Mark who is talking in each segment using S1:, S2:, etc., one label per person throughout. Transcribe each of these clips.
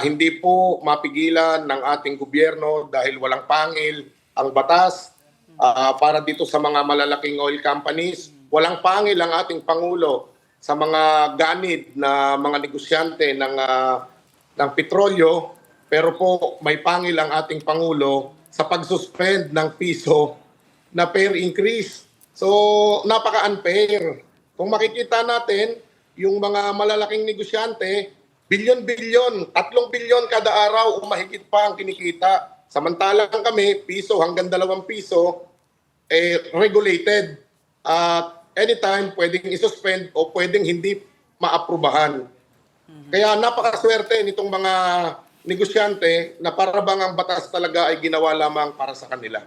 S1: hindi po mapigilan ng ating gobyerno dahil walang pangil ang batas para dito sa mga malalaking oil companies. Walang pangil ang ating Pangulo sa mga ganid na mga negosyante ng petrolyo, pero po may pangil ang ating Pangulo sa pag-suspend ng piso na fare increase. So, napaka-unfair. Kung makikita natin, yung mga malalaking negosyante, bilyon-bilyon, 3 bilyon kada araw o mahigit pa ang kinikita. Samantalang kami, piso hanggang 2 piso, regulated. At anytime, pwedeng isuspend o pwedeng hindi maaprubahan. Kaya napakaswerte nitong mga negosyante na para bang ang batas talaga ay ginawa lamang para sa kanila.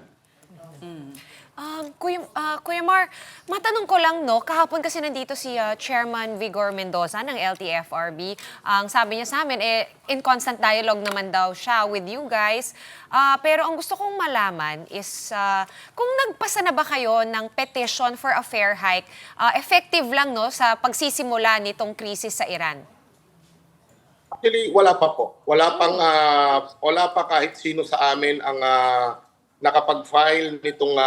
S2: Kuya Mar, matanong ko lang, no, kahapon kasi nandito si Chairman Vigor Mendoza ng LTFRB. Ang sabi niya sa amin, in constant dialogue naman daw siya with you guys. Pero ang gusto kong malaman is, kung nagpasa na ba kayo ng petition for a fair hike, effective lang, no, sa pagsisimula nitong krisis sa Iran?
S1: Actually, wala pa po. Wala pa kahit sino sa amin ang nakapag-file nitong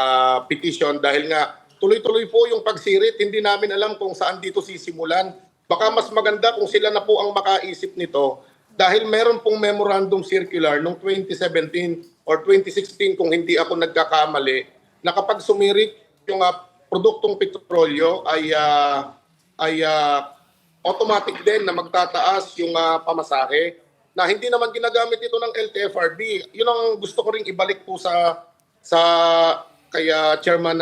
S1: petition dahil nga tuloy-tuloy po yung pagsirit. Hindi namin alam kung saan dito sisimulan. Baka mas maganda kung sila na po ang makaisip nito dahil meron pong memorandum circular noong 2017 or 2016 kung hindi ako nagkakamali na kapag sumirit yung produktong petrolyo ay automatic din na magtataas yung pamasahe na hindi naman ginagamit ito ng LTFRB. Yun ang gusto ko ring ibalik po sa kaya Chairman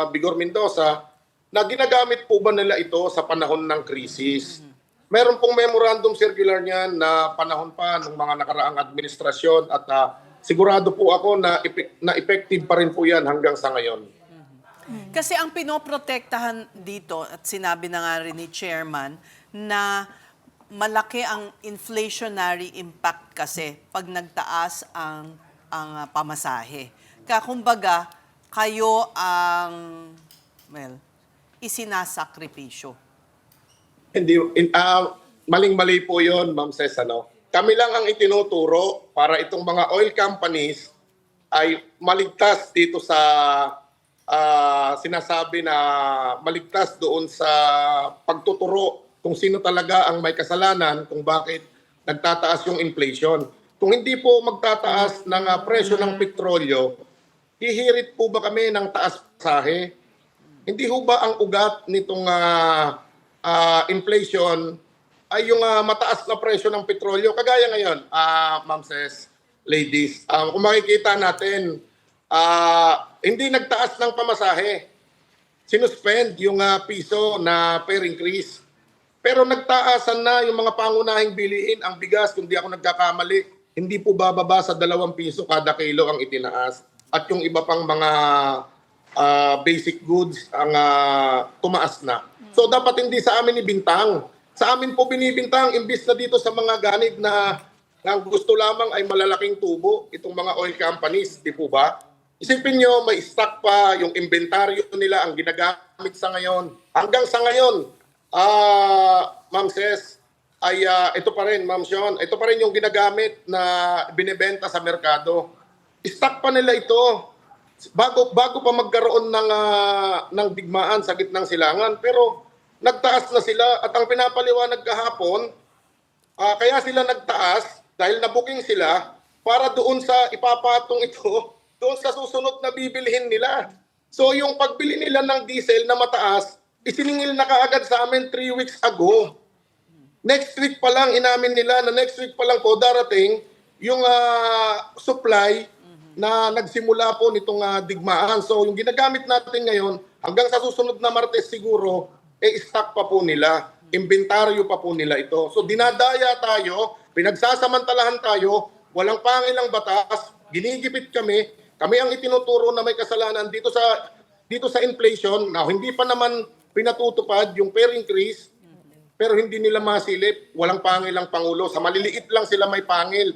S1: Vigor Mendoza na ginagamit po ba nila ito sa panahon ng krisis. Meron pong memorandum circular niyan na panahon pa ng mga nakaraang administrasyon at sigurado po ako na effective pa rin po yan hanggang sa ngayon.
S3: Kasi ang pinoprotektahan dito, at sinabi na nga rin ni Chairman, na malaki ang inflationary impact kasi pag nagtaas ang pamasahe. Kaya kumbaga, kayo ang, isinasakripisyo.
S1: Hindi, maling-mali po yun, Ma'am Ces. Kami lang ang itinuturo para itong mga oil companies ay maligtas dito sa sinasabi na maligtas doon sa pagtuturo kung sino talaga ang may kasalanan kung bakit nagtataas yung inflation. Kung hindi po magtataas ng presyo ng petrolyo, hihirit po ba kami ng taas pasahe? Hindi ho ba ang ugat nitong inflation ay yung mataas na presyo ng petrolyo? Kagaya ngayon, Ma'am Ces, ladies, kung makikita natin, hindi nagtaas ng pamasahe. Sinuspend yung piso na fare increase. Pero nagtaasan na yung mga pangunahing bilihin, ang bigas, kung di ako nagkakamali, hindi po bababa sa 2 piso kada kilo ang itinaas. At yung iba pang mga basic goods ang tumaas na. So dapat hindi sa amin ibintang. Sa amin po binibintang, imbis na dito sa mga ganid na ang gusto lamang ay malalaking tubo, itong mga oil companies, di po ba? Isipin nyo, may stock pa, yung inventaryo nila ang ginagamit sa ngayon. Hanggang sa ngayon, Ma'am Ces, ay ito pa rin, Ma'am Sean, ito pa rin yung ginagamit na binibenta sa merkado. Stock pa nila ito bago pa magkaroon ng digmaan sa gitnang silangan. Pero nagtaas na sila at ang pinapaliwanag kahapon, kaya sila nagtaas dahil nabuking sila para doon sa ipapatong ito, doon sa susunod na bibilhin nila. So yung pagbili nila ng diesel na mataas, isiningil na kaagad sa amin 3 weeks ago. Next week pa lang, inamin nila na next week pa lang po darating yung supply na nagsimula po nitong digmaan. So yung ginagamit natin ngayon, hanggang sa susunod na Martes siguro, stock pa po nila, inventaryo pa po nila ito. So dinadaya tayo, pinagsasamantalahan tayo, walang pangilang batas, ginigipit kami ang itinuturo na may kasalanan dito sa inflation na hindi pa naman pinatutupad yung fare increase, pero hindi nila masilip, walang pangil ang Pangulo. Sa maliliit lang sila may pangil.